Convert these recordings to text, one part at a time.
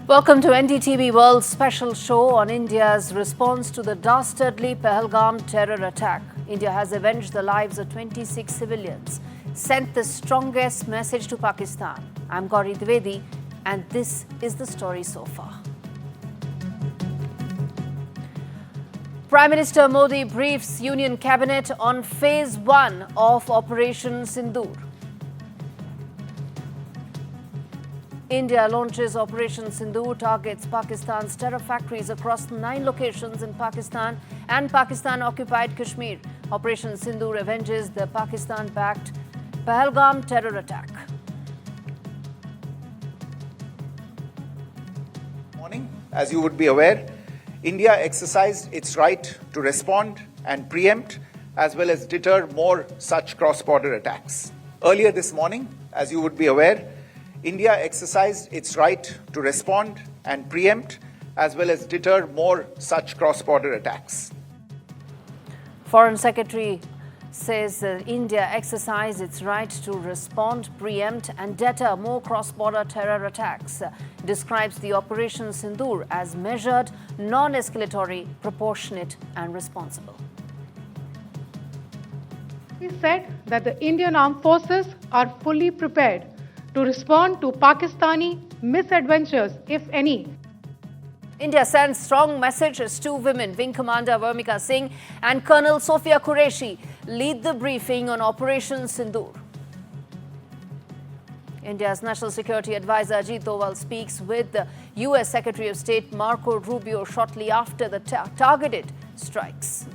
Welcome to NDTV World special show on India's response to the dastardly Pahalgam terror attack. India has avenged the lives of 26 civilians, sent the strongest message to Pakistan. I'm Gaurie Dwivedi, and this is the story so far. Prime Minister Modi briefs Union Cabinet on Phase 1 of Operation Sindoor. India launches Operation Sindoor, targets Pakistan's terror factories across 9 locations in Pakistan and Pakistan-occupied Kashmir. Operation Sindoor avenges the Pakistan-backed Pahalgam terror attack. Morning, as you would be aware, India exercised its right to respond and preempt as well as deter more such cross-border attacks. Earlier this morning, as you would be aware, India exercised its right to respond and preempt as well as deter more such cross-border attacks. Foreign Secretary says India exercised its right to respond, preempt and deter more cross-border terror attacks. Describes the Operation Sindoor as measured, non-escalatory, proportionate and responsible. He said that the Indian armed forces are fully prepared to respond to Pakistani misadventures, if any. India sends strong messages to women. Wing Commander Varmika Singh and Colonel Sofia Qureshi lead the briefing on Operation Sindoor. India's National Security Advisor Ajit Doval speaks with the US Secretary of State Marco Rubio shortly after the targeted strikes.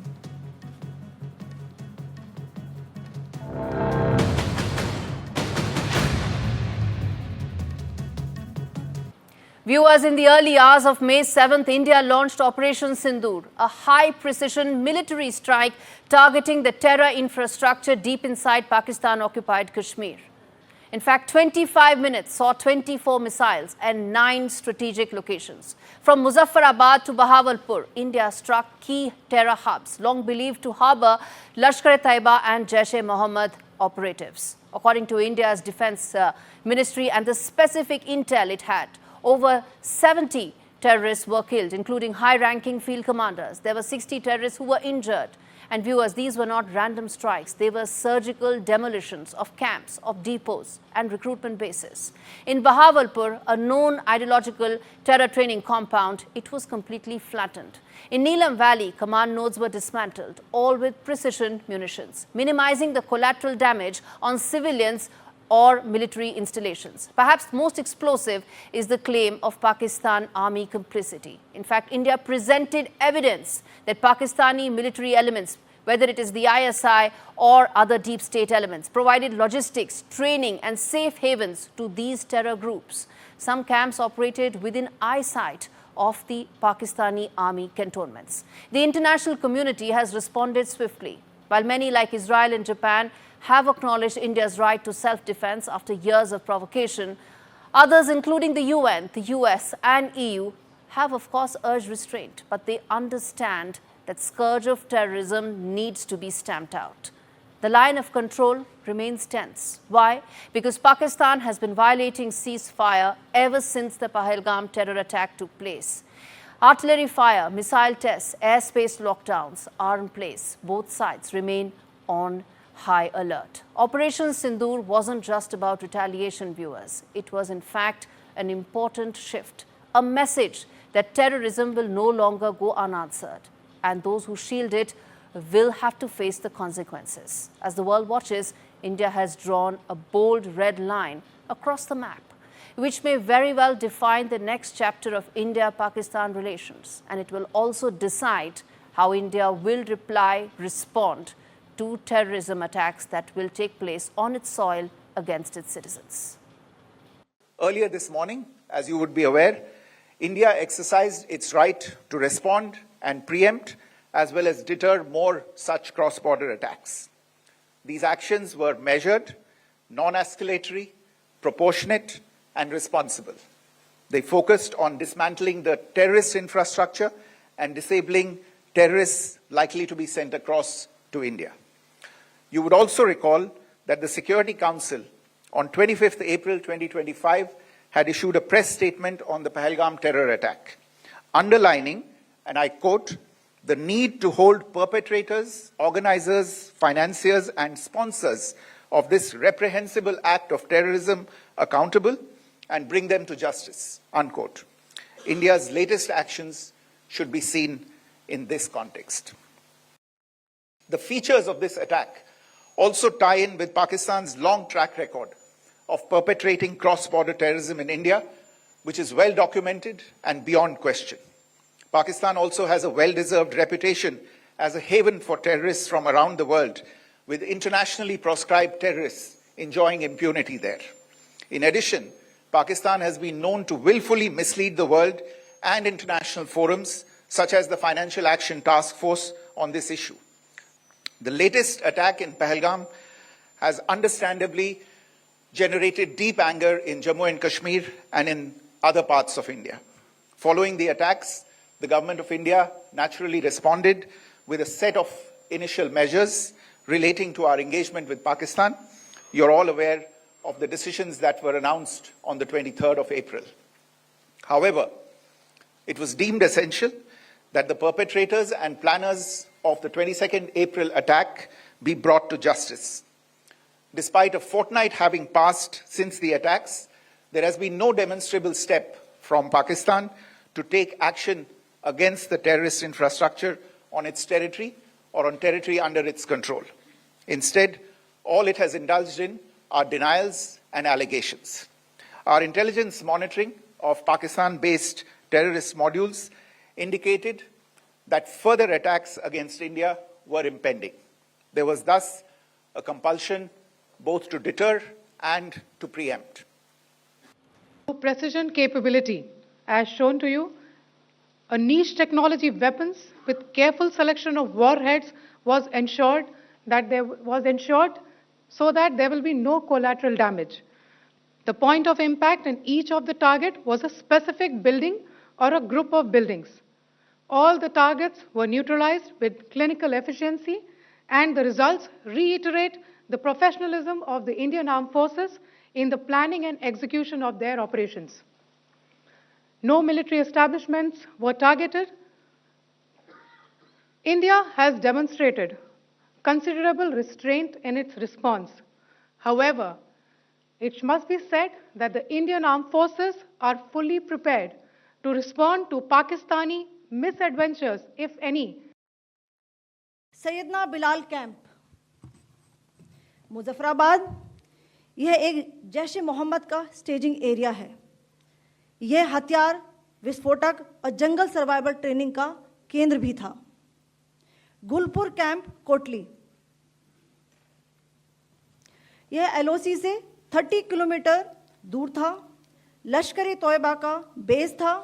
Viewers, in the early hours of May 7th, India launched Operation Sindoor, a high-precision military strike targeting the terror infrastructure deep inside Pakistan-occupied Kashmir. In fact, 25 minutes saw 24 missiles and 9 strategic locations. From Muzaffarabad to Bahawalpur, India struck key terror hubs, long believed to harbor Lashkar-e-Taiba and Jaish-e-Mohammed operatives. According to India's Defense Ministry and the specific intel it had, over 70 terrorists were killed, including high-ranking field commanders. There were 60 terrorists who were injured. And viewers, these were not random strikes. They were surgical demolitions of camps, of depots and recruitment bases. In Bahawalpur, a known ideological terror training compound, it was completely flattened. In Neelam Valley, command nodes were dismantled, all with precision munitions, minimizing the collateral damage on civilians or military installations. Perhaps most explosive is the claim of Pakistan army complicity. In fact, India presented evidence that Pakistani military elements, whether it is the ISI or other deep state elements, provided logistics, training and safe havens to these terror groups. Some camps operated within eyesight of the Pakistani army cantonments. The international community has responded swiftly. While many, like Israel and Japan, have acknowledged India's right to self-defense after years of provocation, others, including the UN, the US and EU, have of course urged restraint, but they understand that scourge of terrorism needs to be stamped out. The line of control remains tense. Why? Because Pakistan has been violating ceasefire ever since the Pahalgam terror attack took place. Artillery fire, missile tests, airspace lockdowns are in place. Both sides remain on high alert. Operation Sindoor wasn't just about retaliation, viewers. It was in fact an important shift, a message that terrorism will no longer go unanswered, and those who shield it will have to face the consequences. As the world watches, India has drawn a bold red line across the map, which may very well define the next chapter of India-Pakistan relations, and it will also decide how India will respond to terrorism attacks that will take place on its soil against its citizens. Earlier this morning, as you would be aware, India exercised its right to respond and preempt as well as deter more such cross-border attacks. These actions were measured, non-escalatory, proportionate and responsible. They focused on dismantling the terrorist infrastructure and disabling terrorists likely to be sent across to India. You would also recall that the Security Council on 25th April 2025 had issued a press statement on the Pahalgam terror attack, underlining, and I quote, the need to hold perpetrators, organizers, financiers, and sponsors of this reprehensible act of terrorism accountable and bring them to justice, unquote. India's latest actions should be seen in this context. The features of this attack also tie in with Pakistan's long track record of perpetrating cross-border terrorism in India, which is well documented and beyond question. Pakistan also has a well-deserved reputation as a haven for terrorists from around the world, with internationally proscribed terrorists enjoying impunity there. In addition, Pakistan has been known to willfully mislead the world and international forums, such as the Financial Action Task Force, on this issue. The latest attack in Pahalgam has understandably generated deep anger in Jammu and Kashmir and in other parts of India. Following the attacks, the government of India naturally responded with a set of initial measures relating to our engagement with Pakistan. You're all aware of the decisions that were announced on the 23rd of April. However, it was deemed essential that the perpetrators and planners of the 22nd April attack be brought to justice. Despite a fortnight having passed since the attacks, there has been no demonstrable step from Pakistan to take action against the terrorist infrastructure on its territory or on territory under its control. Instead, all it has indulged in are denials and allegations. Our intelligence monitoring of Pakistan-based terrorist modules indicated that further attacks against India were impending. There was thus a compulsion both to deter and to preempt. Precision capability, as shown to you, a niche technology weapons with careful selection of warheads was ensured so that there will be no collateral damage. The point of impact in each of the target was a specific building or a group of buildings. All the targets were neutralized with clinical efficiency, and the results reiterate the professionalism of the Indian Armed Forces in the planning and execution of their operations. No military establishments were targeted. India has demonstrated considerable restraint in its response. However, it must be said that the Indian Armed Forces are fully prepared to respond to Pakistani misadventures, if any. Syedna Bilal camp, Muzaffarabad, यह एक जैश मोहम्मद का staging area है। यह हथियार, विस्फोटक और जंगल survival training का केंद्र भी था। गुलपुर कैंप, कोटली, यह एलओसी से 30 किलोमीटर दूर था। लश्कर तोयबा का बेस था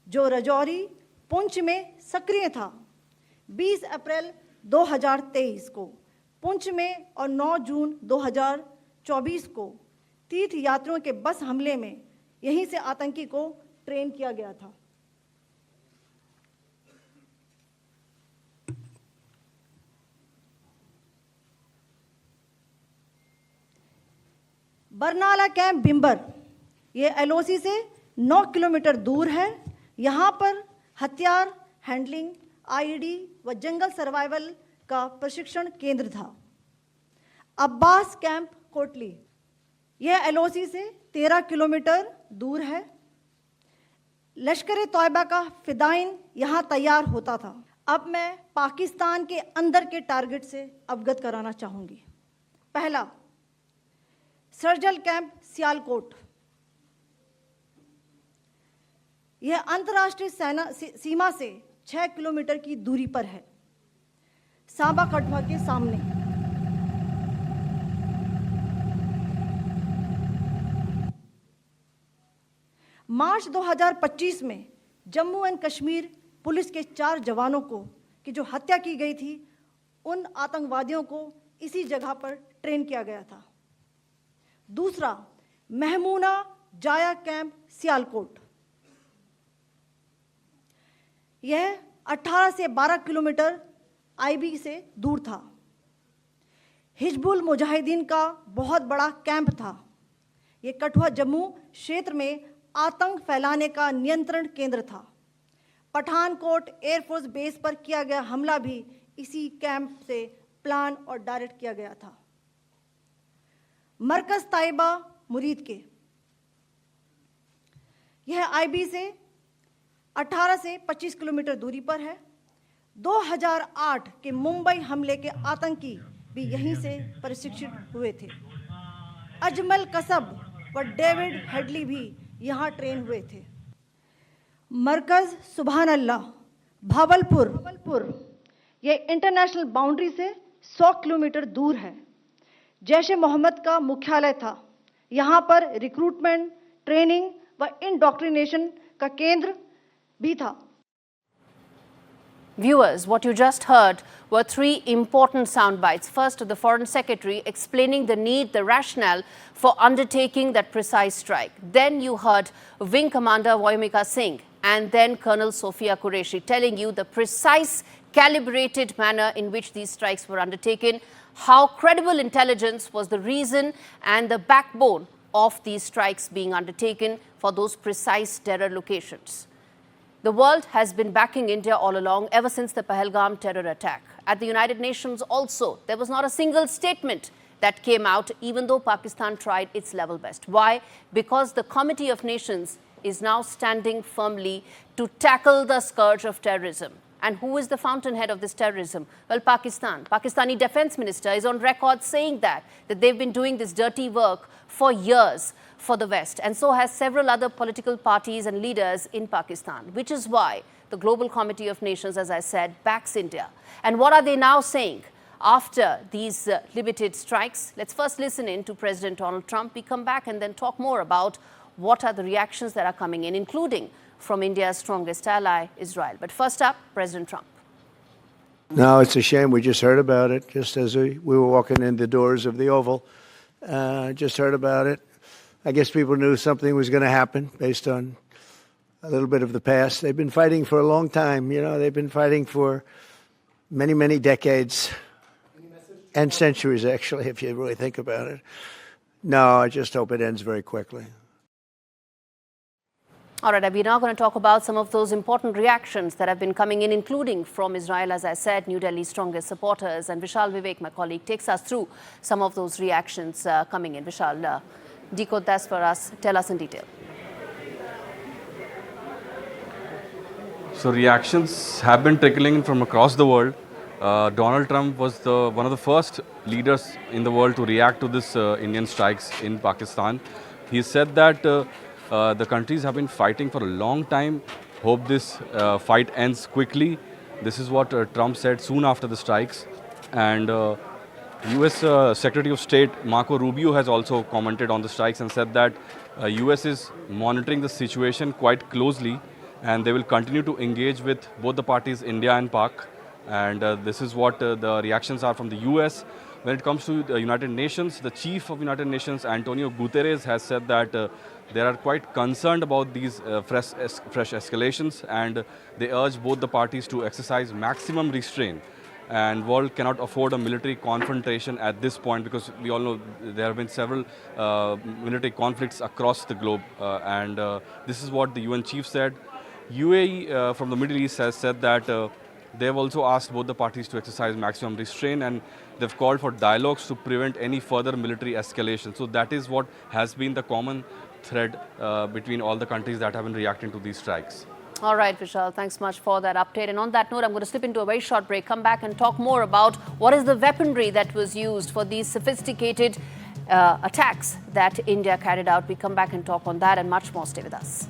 जो रजौरी, पुंछ में सक्रिय था। 20 अप्रैल 2023 को पुंछ में और 9 जून 2024 को तीर्थ यात्रियों के बस हमले में यहीं से आतंकी को ट्रेन किया गया था। बरनाला कैंप, बिंबर, ये एलओसी से 9 किलोमीटर दूर है। यहाँ पर हथियार हैंडलिंग, आईडी व जंगल सर्वाइवल का प्रशिक्षण केंद्र था। अब्बास कैंप, कोटली, यह एलओसी से 13 किलोमीटर दूर है। लश्कर तोयबा का फिदाइन यहाँ तैयार होता था। अब मैं पाकिस्तान के अंदर के टारगेट से अवगत कराना चाहूँगी। पहला, सर्जल कैंप, सियालकोट, यह अंतर्राष्ट्रीय सीमा से 6 किलोमीटर की दूरी पर है, सांबा कठुआ के सामने। मार्च 2025 में जम्मू एंड कश्मीर पुलिस के 4 जवानों को की जो हत्या की गई थी, उन आतंकवादियों को इसी जगह पर ट्रेन किया गया था। दूसरा, महमूना जाया कैंप, सियालकोट, यह 18 से 12 किलोमीटर आईबी से दूर था। हिजबुल मुजाहिदीन का बहुत बड़ा कैंप था। ये कठुआ जम्मू क्षेत्र में आतंक फैलाने का नियंत्रण केंद्र था। पठानकोट एयरफोर्स बेस पर किया गया हमला भी इसी कैंप से प्लान और डायरेक्ट किया गया था। मरकज ताइबा मुरीद के, यह आईबी से 18 से 25 किलोमीटर दूरी पर है। 2008 के मुंबई हमले के आतंकी भी यहीं से प्रशिक्षित हुए थे। अजमल कसब व डेविड हेडली भी यहाँ ट्रेन हुए थे। मरकज सुभान अल्लाह भावलपुर, यह इंटरनेशनल बाउंड्री से 100 किलोमीटर दूर है। जैश ए मोहम्मद का मुख्यालय था। यहाँ पर रिक्रूटमेंट, ट्रेनिंग व इंडोक्ट्रिनेशन का केंद्र भी था। Viewers, what you just heard were three important sound bites. First, the Foreign Secretary explaining the need, the rationale for undertaking that precise strike. Then you heard Wing Commander Voyamika Singh and then Colonel Sophia Qureshi telling you the precise, calibrated manner in which these strikes were undertaken, how credible intelligence was the reason and the backbone of these strikes being undertaken for those precise terror locations. The world has been backing India all along, ever since the Pahalgam terror attack. At the United Nations also, there was not a single statement that came out, even though Pakistan tried its level best. Why? Because the Committee of Nations is now standing firmly to tackle the scourge of terrorism. And who is the fountainhead of this terrorism? Well, Pakistan. Pakistani Defense Minister is on record saying that they've been doing this dirty work for years for the West, and so has several other political parties and leaders in Pakistan, which is why the Global Committee of Nations, as I said, backs India. And what are they now saying after these limited strikes? Let's first listen in to President Donald Trump. We come back and then talk more about what are the reactions that are coming in, including from India's strongest ally, Israel. But first up, President Trump. No, it's a shame. We just heard about it just as we were walking in the doors of the Oval. Just heard about it. I guess people knew something was going to happen based on a little bit of the past. They've been fighting for a long time. You know, they've been fighting for many, many decades and centuries, actually, if you really think about it. No, I just hope it ends very quickly. All right, we're now going to talk about some of those important reactions that have been coming in, including from Israel, as I said, New Delhi's strongest supporters. And Vishal Vivek, my colleague, takes us through some of those reactions coming in. Vishal, decode that for us. Tell us in detail. So reactions have been trickling in from across the world. Donald Trump was one of the first leaders in the world to react to this Indian strikes in Pakistan. He said that the countries have been fighting for a long time. Hope this fight ends quickly. This is what Trump said soon after the strikes. And US Secretary of State Marco Rubio has also commented on the strikes and said that US is monitoring the situation quite closely and they will continue to engage with both the parties, India and Pak. And this is what the reactions are from the US. When it comes to the United Nations, the chief of United Nations, Antonio Guterres, has said that they are quite concerned about these fresh escalations and they urge both the parties to exercise maximum restraint. And world cannot afford a military confrontation at this point because we all know there have been several military conflicts across the globe. And this is what the UN chief said. UAE from the Middle East has said that they have also asked both the parties to exercise maximum restraint and they've called for dialogues to prevent any further military escalation. So that is what has been the common thread between all the countries that have been reacting to these strikes. All right, Vishal, thanks much for that update. And on that note, I'm going to slip into a very short break, come back and talk more about what is the weaponry that was used for these sophisticated attacks that India carried out. We come back and talk on that and much more. Stay with us.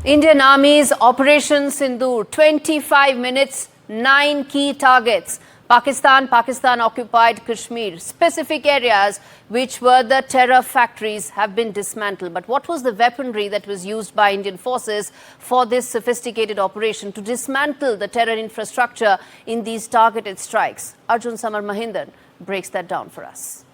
Indian Army's Operation Sindoor, 25 minutes, 9 key targets. Pakistan, Pakistan-occupied Kashmir, specific areas which were the terror factories have been dismantled. But what was the weaponry that was used by Indian forces for this sophisticated operation to dismantle the terror infrastructure in these targeted strikes? Arjun Samar Mahindan breaks that down for us.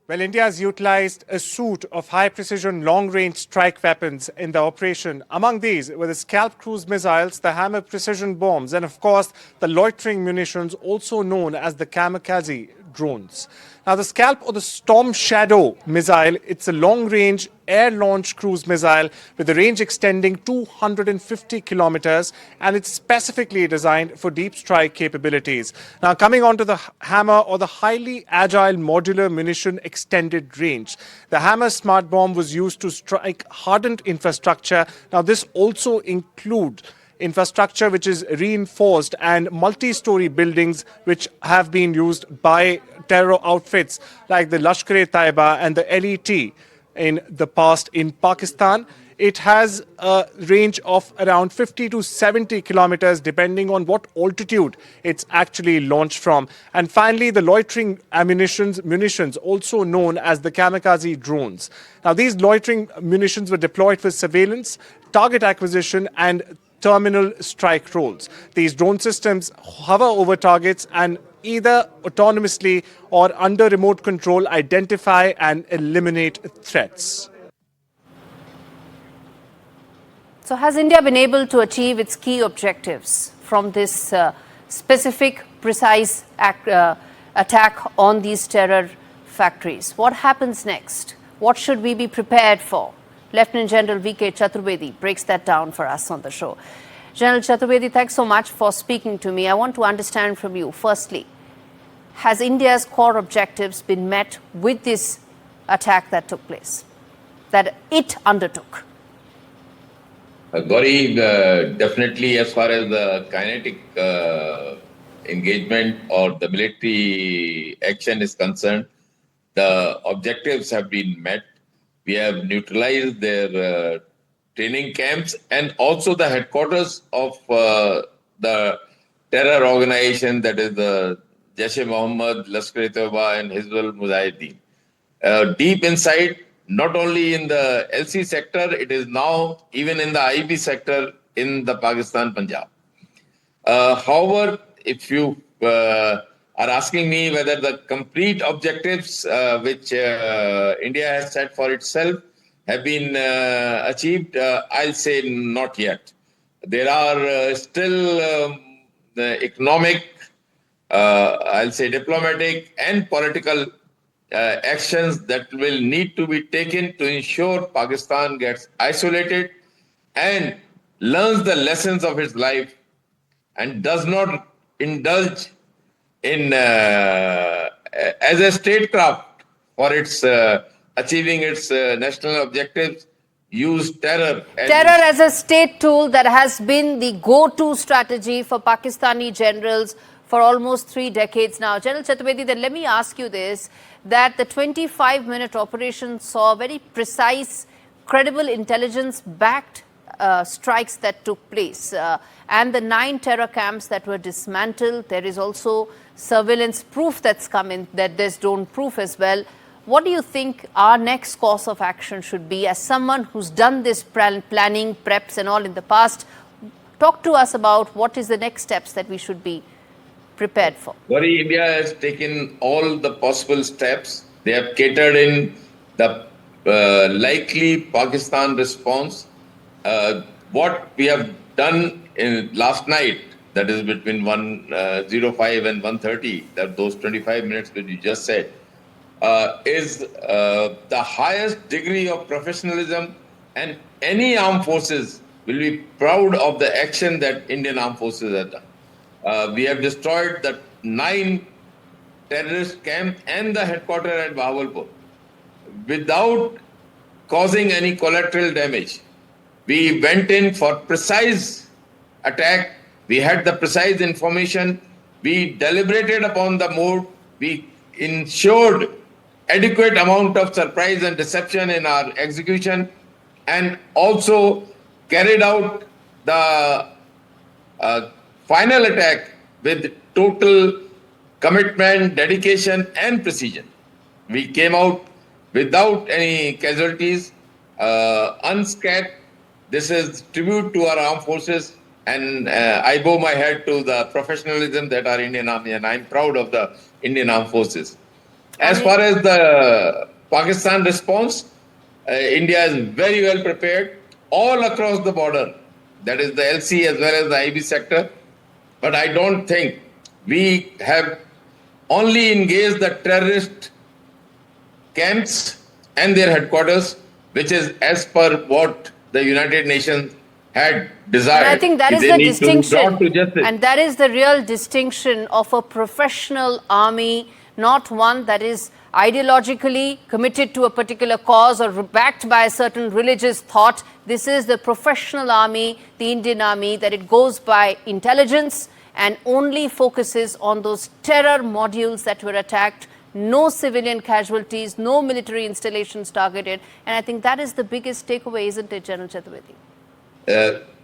Well, India has utilized a suite of high-precision, long-range strike weapons in the operation. Among these were the Scalp cruise missiles, the Hammer precision bombs, and of course, the loitering munitions, also known as the kamikaze drones. Now, the Scalp or the Storm Shadow missile, it's a long-range air-launched cruise missile with a range extending 250 kilometers, and it's specifically designed for deep strike capabilities. Now, coming on to the Hammer or the highly agile modular munition extended range. The Hammer smart bomb was used to strike hardened infrastructure. Now, this also includes infrastructure which is reinforced and multi-story buildings which have been used by terror outfits like the Lashkar-e-Taiba and the LET in the past in Pakistan. It has a range of around 50 to 70 kilometers depending on what altitude it's actually launched from. And finally, the loitering munitions, also known as the kamikaze drones. Now, these loitering munitions were deployed for surveillance, target acquisition and terminal strike roles. These drone systems hover over targets and either autonomously or under remote control identify and eliminate threats. So has India been able to achieve its key objectives from this specific, precise attack on these terror factories? What happens next? What should we be prepared for? Lieutenant General V.K. Chaturvedi breaks that down for us on the show. General Chaturvedi, thanks so much for speaking to me. I want to understand from you, firstly, has India's core objectives been met with this attack that took place, that it undertook? Gaurie, definitely as far as the kinetic engagement or the military action is concerned, the objectives have been met. We have neutralized their training camps and also the headquarters of the terror organization, that is the Jaish-e-Mohammed, Lashkar-e-Taiba and Hizbul Mujahideen. Deep inside, not only in the LC sector, it is now even in the IB sector in the Pakistan, Punjab. However, if you are asking me whether the complete objectives which India has set for itself have been achieved, I'll say not yet. There are still the economic, I'll say diplomatic and political actions that will need to be taken to ensure Pakistan gets isolated and learns the lessons of its life and does not indulge in as a statecraft for its achieving its national objectives, use terror. Terror as a state tool that has been the go-to strategy for Pakistani generals for almost 3 decades now. General Chaturvedi, then let me ask you this, that the 25-minute operation saw very precise, credible intelligence-backed strikes that took place and the 9 terror camps that were dismantled. There is also surveillance proof that's come in, that there's drone proof as well. What do you think our next course of action should be? As someone who's done this planning, preps and all in the past, talk to us about what is the next steps that we should be prepared for. Gaurie, India has taken all the possible steps. They have catered in the likely Pakistan response. What we have done in last night, that is between 1:05 and 1:30, that those 25 minutes that you just said, is the highest degree of professionalism, and any armed forces will be proud of the action that Indian armed forces have done. We have destroyed the 9 terrorist camps and the headquarters at Bahawalpur without causing any collateral damage. We went in for precise attack. We had the precise information. We deliberated upon the mode. We ensured adequate amount of surprise and deception in our execution, and also carried out the final attack with total commitment, dedication and precision. We came out without any casualties, unscathed. This is tribute to our armed forces, and I bow my head to the professionalism that our Indian Army, and I'm proud of the Indian Armed Forces. As far as the Pakistan response, India is very well prepared all across the border. That is the LC as well as the IB sector. But I don't think we have only engaged the terrorist camps and their headquarters, which is as per what the United Nations had desired. And I think that is They the need to be brought to distinction. justice. And that is the real distinction of a professional army, not one that is ideologically committed to a particular cause or backed by a certain religious thought. This is the professional army, the Indian army, that it goes by intelligence and only focuses on those terror modules that were attacked. No civilian casualties, no military installations targeted. And I think that is the biggest takeaway, isn't it, General Chaturvedi?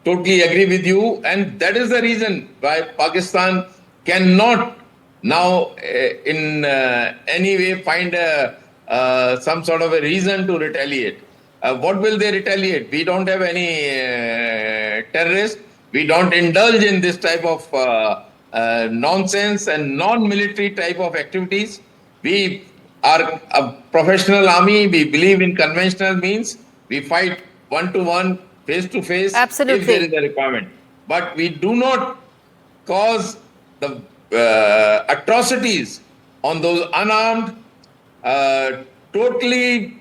Totally agree with you, and that is the reason why Pakistan cannot now in any way find some sort of a reason to retaliate. What will they retaliate? We don't have any terrorists. We don't indulge in this type of nonsense and non-military type of activities. We are a professional army. We believe in conventional means. We fight one-to-one, face-to-face, Absolutely. if there is a requirement. But we do not cause the atrocities on those unarmed, totally,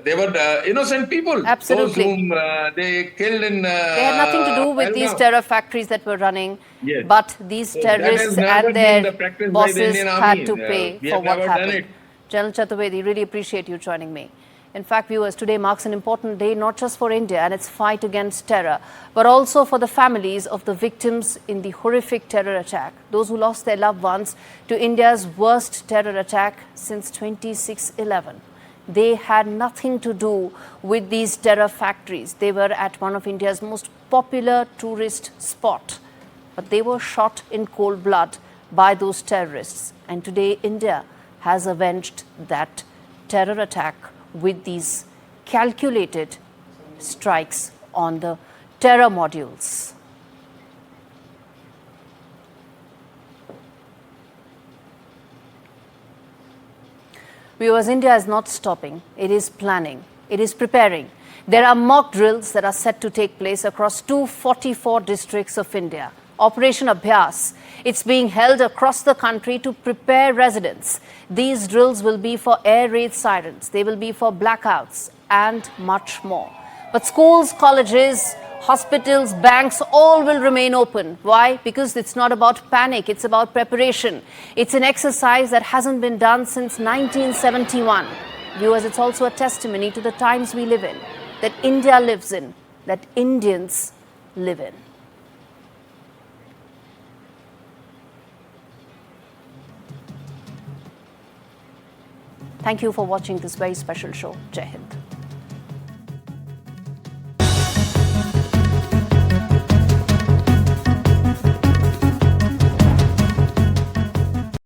they were innocent people. Absolutely. Those whom they killed in They had nothing to do with these Pahalgam. terror factories that were running, Yes. but these So that has terrorists never and been the their practice by the bosses Indian had Army. to pay We for have what never done happened. it. General Chaturvedi, really appreciate you joining me. In fact, viewers, today marks an important day not just for India and its fight against terror, but also for the families of the victims in the horrific terror attack, those who lost their loved ones to India's worst terror attack since 26/11. They had nothing to do with these terror factories. They were at one of India's most popular tourist spot, but they were shot in cold blood by those terrorists. And today, India has avenged that terror attack with these calculated strikes on the terror modules. Viewers, India is not stopping. It is planning. It is preparing. There are mock drills that are set to take place across 244 districts of India. Operation Abhyas. It's being held across the country to prepare residents. These drills will be for air raid sirens. They will be for blackouts and much more. But schools, colleges, hospitals, banks, all will remain open. Why? Because it's not about panic. It's about preparation. It's an exercise that hasn't been done since 1971. Viewers, it's also a testimony to the times we live in, that India lives in, that Indians live in. Thank you for watching this very special show. Jai Hind.